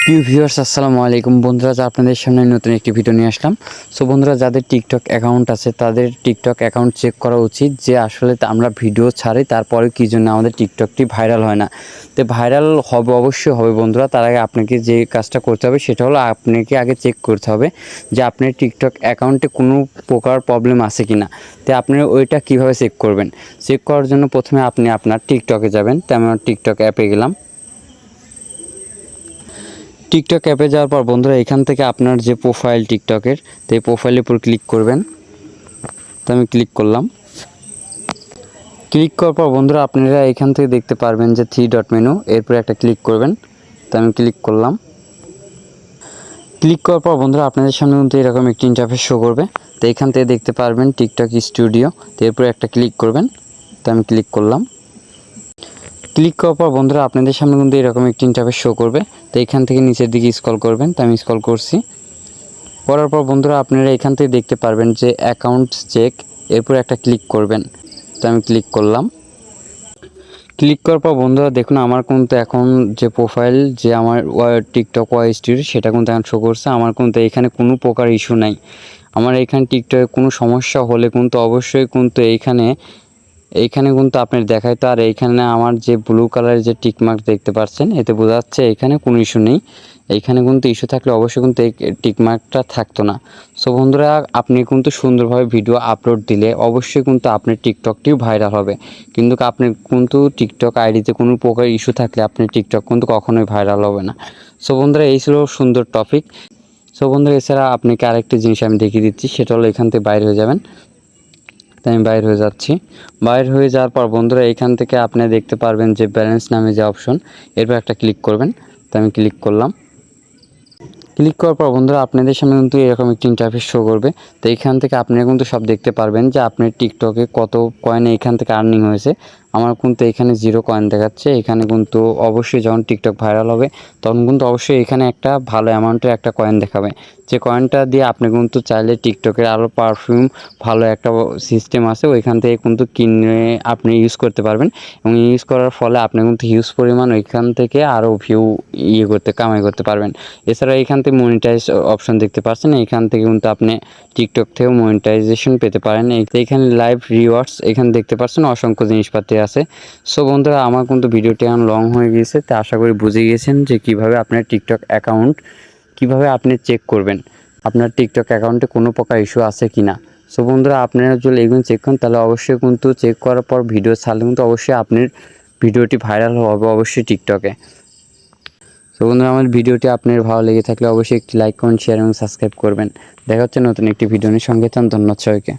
প্রিয় ভিউয়ার্স আসসালামু আলাইকুম বন্ধুরা, আপনাদের সামনে নতুন একটি ভিডিও নিয়ে আসলাম। সো বন্ধুরা, যাদের টিকটক অ্যাকাউন্ট আছে তাদের টিকটক অ্যাকাউন্ট চেক করা উচিত যে আসলে আমরা ভিডিও ছাড়ি তারপরে কী জন্য আমাদের টিকটকটি ভাইরাল হয় না। তো ভাইরাল হবে, অবশ্যই হবে বন্ধুরা। তার আগে আপনাকে যে কাজটা করতে হবে সেটা হলো আপনাকে আগে চেক করতে হবে যে আপনার টিকটক অ্যাকাউন্টে কোনো প্রকার প্রবলেম আছে কি না। তো আপনি ওইটা কীভাবে চেক করবেন? চেক করার জন্য প্রথমে আপনি আপনার টিকটকে যাবেন। তো আমি আমার টিকটক অ্যাপে গেলাম। টিকটক অ্যাপে যাওয়ার পর বন্ধুরা, এখান থেকে আপনার যে প্রোফাইল টিকটকের, তো এই প্রোফাইলের উপর ক্লিক করবেন। তো আমি ক্লিক করলাম। ক্লিক করার পর বন্ধুরা, আপনারা এখান থেকে দেখতে পারবেন যে 3 ডট মেনু, এরপরে একটা ক্লিক করবেন। তো আমি ক্লিক করলাম। ক্লিক করার পর বন্ধুরা, আপনাদের সামনে কিন্তু এরকম একটি ইন্টারফেস শো করবে। তো এখান থেকে দেখতে পারবেন টিকটক স্টুডিও, তো এরপরে একটা ক্লিক করবেন। তো আমি ক্লিক করলাম। ক্লিক করার পর বন্ধুরা, আপনাদের সামনে কিন্তু এরকম একটি ইন্টারফেস শো করবে। তো এখান থেকে নিচের দিকে স্ক্রল করবেন। তো আমি স্ক্রল করছি। করার পর বন্ধুরা, আপনারা এখান থেকে দেখতে পারবেন যে অ্যাকাউন্ট চেক, এরপর একটা ক্লিক করবেন। তো আমি ক্লিক করলাম। ক্লিক করার পর বন্ধুরা দেখুন, আমার কিন্তু এখন যে প্রোফাইল যে আমার টিকটক ওয়াই স্টুডিও সেটা কিন্তু এখন শো করছে। আমার কিন্তু এখানে কোনো প্রকার ইস্যু নাই। আমার এখানে টিকটকে কোনো সমস্যা হলে কিন্তু অবশ্যই কিন্তু এইখানে কিন্তু আপনার দেখায়। তো আর এইখানে আমার যে ব্লু কালারের যে টিকমার্ক দেখতে পাচ্ছেন, এতে বোঝা যাচ্ছে এখানে কোনো ইস্যু নেই। এইখানে কিন্তু ইস্যু থাকলে অবশ্যই কিন্তু এই টিকমার্কটা থাকতো না। সো বন্ধুরা, আপনি কিন্তু সুন্দরভাবে ভিডিও আপলোড দিলে অবশ্যই কিন্তু আপনার টিকটকটিও ভাইরাল হবে। কিন্তু আপনি কিন্তু টিকটক আইডিতে কোনো প্রকার ইস্যু থাকলে আপনি টিকটক কিন্তু কখনোই ভাইরাল হবে না। সো বন্ধুরা, এই ছিল সুন্দর টপিক। সো বন্ধুরা, এছাড়া আপনাকে আরেকটি জিনিস আমি দেখিয়ে দিচ্ছি, সেটা হলো এখান থেকে বাইরে হয়ে যাবেন। তাই আমি বাইর হয়ে যাচ্ছি। বাইর হয়ে যাওয়ার পর বন্ধুরা, এখান থেকে আপনি দেখতে পারবেন যে ব্যালেন্স নামে যে অপশন, এরপর একটা ক্লিক করবেন। তো আমি ক্লিক করলাম। ক্লিক করার পর বন্ধুরা, আপনাদের সামনে কিন্তু এরকম একটি ইন্টারফেস শো করবে। তো এইখান থেকে আপনারা কিন্তু সব দেখতে পারবেন যে আপনার টিকটকে কত কয়েন এইখান থেকে আর্নিং হয়েছে। আমার কিন্তু এখানে 0 কয়েন দেখাচ্ছে। এখানে কিন্তু অবশ্যই যখন টিকটক ভাইরাল হবে তখন কিন্তু অবশ্যই এখানে একটা ভালো অ্যামাউন্টের একটা কয়েন দেখাবে। যে কয়েনটা দিয়ে আপনি কিন্তু চাইলে টিকটকের আরও পারফিউম ভালো একটা সিস্টেম আছে, ওইখান থেকে কিন্তু কিনে আপনি ইউজ করতে পারবেন। এবং ইউজ করার ফলে আপনি কিন্তু হিউজ পরিমাণ ওইখান থেকে আরও ভিউ কামাই করতে পারবেন। এছাড়া এখান থেকে মনিটাইজ অপশন দেখতে পাচ্ছেন, এখান থেকে কিন্তু আপনি টিকটক থেকেও মনিটাইজেশন পেতে পারেন। এখানে লাইভ রিওয়ার্ডস এখানে দেখতে পাচ্ছেন, অসংখ্য জিনিসপাতি আছে। সো বন্ধুরা, আমার কিন্তু ভিডিওটি এখন লং হয়ে গিয়েছে, তো আশা করি বুঝে গিয়েছেন যে কীভাবে আপনার টিকটক অ্যাকাউন্ট কীভাবে আপনি চেক করবেন, আপনার টিকটক অ্যাকাউন্টে কোনো প্রকার ইস্যু আছে কি না। সো বন্ধুরা, আপনারা যদি এগুলো চেক করেন তাহলে অবশ্যই কিন্তু চেক করার পর ভিডিও ছাড়লে কিন্তু অবশ্যই আপনার ভিডিওটি ভাইরাল হবে অবশ্যই টিকটকে। তো বন্ধুরা, আমার ভিডিওটি আপনার ভালো লেগে থাকলে অবশ্যই একটি লাইক, কমেন্ট, শেয়ার এবং সাবস্ক্রাইব করবেন। দেখা হচ্ছে নতুন একটি ভিডিও নিয়ে। সঙ্গে থাকুন। ধন্যবাদ সবাইকে।